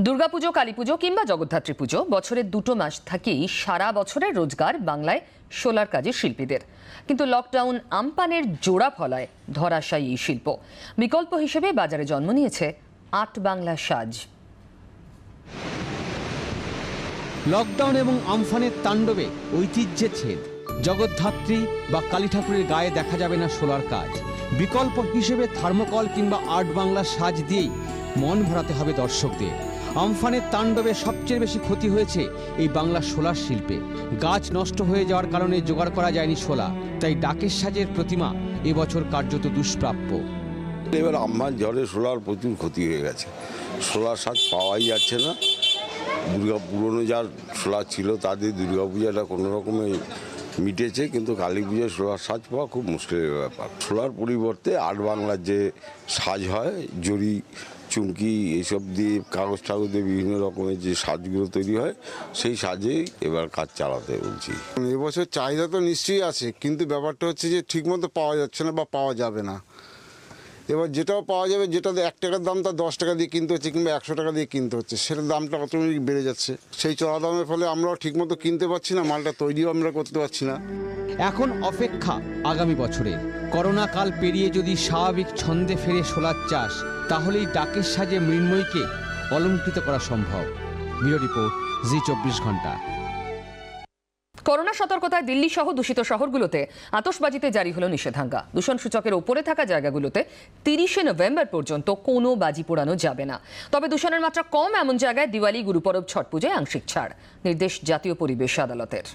দুর্গাপুজো, কালীপুজো কিংবা জগদ্ধাত্রী পুজো বছরের দুটো মাস থাকেই সারা বছরের রোজগার বাংলায় সোলার কাজের শিল্পীদের। কিন্তু লকডাউন আমপানের জোড়া ফলায় ধরাশায়ী এই শিল্প। বিকল্প হিসেবে বাজারে জন্ম নিয়েছে আট বাংলা সাজ। লকডাউন এবং আমফানের তাণ্ডবে ঐতিহ্যের ছেদ। জগদ্ধাত্রী বা কালী ঠাকুরের গায়ে দেখা যাবে না সোলার কাজ। বিকল্প হিসেবে থার্মোকল কিংবা আট বাংলা সাজ দিয়েই মন ভরাতে হবে দর্শকদের। আমফানের তাণ্ডবে সবচেয়ে বেশি ক্ষতি হয়েছে এই বাংলার সোলার শিল্পে। গাছ নষ্ট হয়ে যাওয়ার কারণে জোগাড় করা যায়নি সোলা, তাই ডাকের সাজের প্রতিমা এবছর কার্যত দুষ্প্রাপ্য। এবার আমফান ঝড়ে সোলার প্রচুর ক্ষতি হয়ে গেছে, সোলার সাজ পাওয়াই যাচ্ছে না। পুরনো যার সোলার ছিল তাদের দুর্গাপূজাটা কোনো রকমে মিটেছে, কিন্তু কালী পুজোয় সোলার সাজ পাওয়া খুব মুশকিলের ব্যাপার। সোলার পরিবর্তে আট বাংলার যে সাজ হয়, জরি, চুমকি এইসব দিয়ে, কাগজ টাগজ দিয়ে বিভিন্ন রকমের যে সাজগুলো তৈরি হয়, সেই সাজেই এবার কাজ চালাতে বলছি। এবছর চাহিদা তো নিশ্চয়ই আছে, কিন্তু ব্যাপারটা হচ্ছে যে ঠিকমতো পাওয়া যাচ্ছে না বা পাওয়া যাবে না। এবার যেটাও পাওয়া যাবে, যেটাতে 1 টাকার দাম তা 10 টাকা দিয়ে কিনতে হচ্ছে কিংবা 100 টাকা দিয়ে কিনতে হচ্ছে, সেটার দামটা অটোমেটিক বেড়ে যাচ্ছে। সেই চড়া দামের ফলে আমরাও ঠিকমতো কিনতে পারছি না, মালটা তৈরিও আমরা করতে পারছি না। এখন অপেক্ষা আগামী বছরের। করোনা কাল পেরিয়ে যদি স্বাভাবিক ছন্দে ফেরে সোলার চাষ, তাহলেই ডাকের সাজে মৃন্ময়ীকে অলঙ্কৃত করা সম্ভব। ব্যুরো রিপোর্ট, জি24 ঘন্টা। করোনা সতর্কতায় দিল্লি সহ দূষিত শহরগুলোতে আতশবাজিতে জারি হলো নিষেধাজ্ঞা। দূষণ সূচকের উপরে থাকা জায়গাগুলোতে 30শে নভেম্বর পর্যন্ত কোনো বাজি পোড়ানো যাবে না। তবে দূষণের মাত্রা কম এমন জায়গায় দিওয়ালি, গুরুপরব, ছট পুজোয় আংশিক ছাড়। নির্দেশ জাতীয় পরিবেশ আদালতের।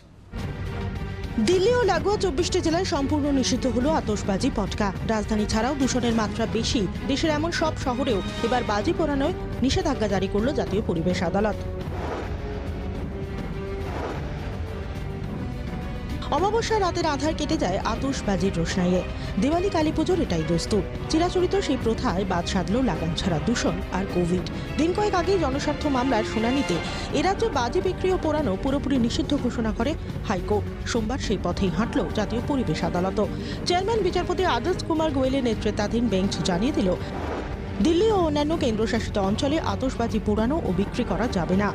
দিল্লি ও লাগোয়া 24টি জেলায় সম্পূর্ণ নিষিদ্ধ হলো আতশবাজি, পটকা। রাজধানী ছাড়াও দূষণের মাত্রা বেশি দেশের এমন সব শহরেও এবার বাজি পোড়ানোয় নিষেধাজ্ঞা জারি করল জাতীয় পরিবেশ আদালত। অমাবস্যা রাতের আধার কেটে যায় আতশবাজির রোশনাইয়ে। দিওয়ালি, কালী পুজোর এটাই দস্তুর। চিরাচরিত সেই প্রথায় বাদ সাধল লাগাম ছাড়া দূষণ আর কোভিড। দিন কয়েক আগেই জনস্বার্থ মামলার শুনানিতে এরাজ্যে বাজি বিক্রি ও পোড়ানো পুরোপুরি নিষিদ্ধ ঘোষণা করে হাইকোর্ট। সোমবার সেই পথেই হাঁটল জাতীয় পরিবেশ আদালতও। চেয়ারম্যান বিচারপতি আদর্শ কুমার গোয়েলের নেতৃত্বাধীন বেঞ্চ জানিয়ে দিল, দিল্লি ও অন্যান্য কেন্দ্রশাসিত অঞ্চলে আতশবাজি পোড়ানো ও বিক্রি করা যাবে না।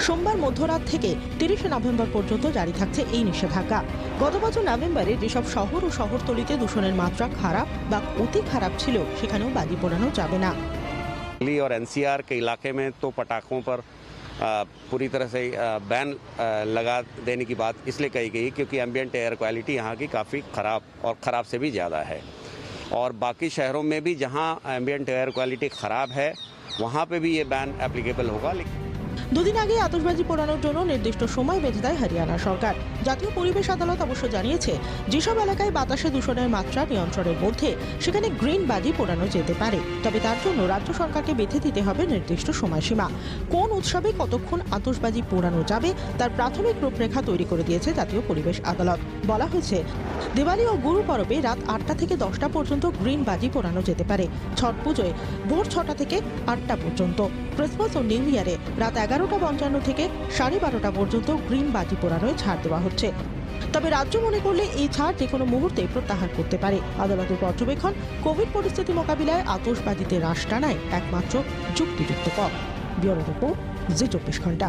সোমবার মধ্যরাত থেকে 30শে নভেম্বর পর্যন্ত জারি থাকছে এই নিষেধাজ্ঞা। গত বছর নভেম্বরে যেসব শহর ও শহরতলিতে দূষণের মাত্রা খারাপ বা অতি খারাপ ছিল, সেখানেও বাজি পোড়ানো যাবে না। दिल्ली और एनसीआर के इलाके में तो पटाखों पर पूरी तरह से बैन लगा देने की बात इसलिए कही गई क्योंकि एम्बिएंट एयर क्वालिटी यहाँ की काफ़ी ख़राब और ख़राब से भी ज़्यादा है। और बाकी शहरों में भी जहाँ एम्बिएंट एयर क्वालिटी ख़राब है वहाँ पे भी ये बैन एप्लीकेबल होगा। দুদিন আগে আতশবাজি পোড়ানোর জন্য নির্দিষ্ট সময় বেঁধে দেয় হরিয়ানা সরকার। জাতীয় পরিবেশ আদালত অবশ্য জানিয়েছে, যেসব এলাকায় বাতাসে দূষণের মাত্রা নিয়ন্ত্রণের মধ্যে, সেখানে গ্রিন বাজি পোড়ানো যেতে পারে। তবে তার জন্য রাজ্য সরকারকে বেঁধে দিতে হবে নির্দিষ্ট সময়সীমা। কোন উৎসবে কতক্ষণ আতশবাজি পোড়ানো যাবে তার প্রাথমিক রূপরেখা তৈরি করে দিয়েছে জাতীয় পরিবেশ আদালত। বলা হয়েছে, দিওয়ালি ও গুরু পরবে রাত 8টা থেকে 10টা পর্যন্ত গ্রিন বাজি পোড়ানো যেতে পারে। ছট পুজোয় ভোর 6টা থেকে 8টা পর্যন্ত। ক্রিসমাস ও নিউ ইয়ারে রাত 11:55 থেকে 12:30 পর্যন্ত গ্রিন বাজি পোড়ানোয় ছাড় দেওয়া হচ্ছে। তবে রাজ্য মনে করলে এই ছাড় যে কোনো মুহূর্তে প্রত্যাহার করতে পারে। আদালতের পর্যবেক্ষণ, কোভিড পরিস্থিতি মোকাবিলায় আতশবাজিতে রাশ টানায় একমাত্র যুক্তিযুক্ত পথ। ব্যুরো রিপোর্ট, জি24 ঘন্টা।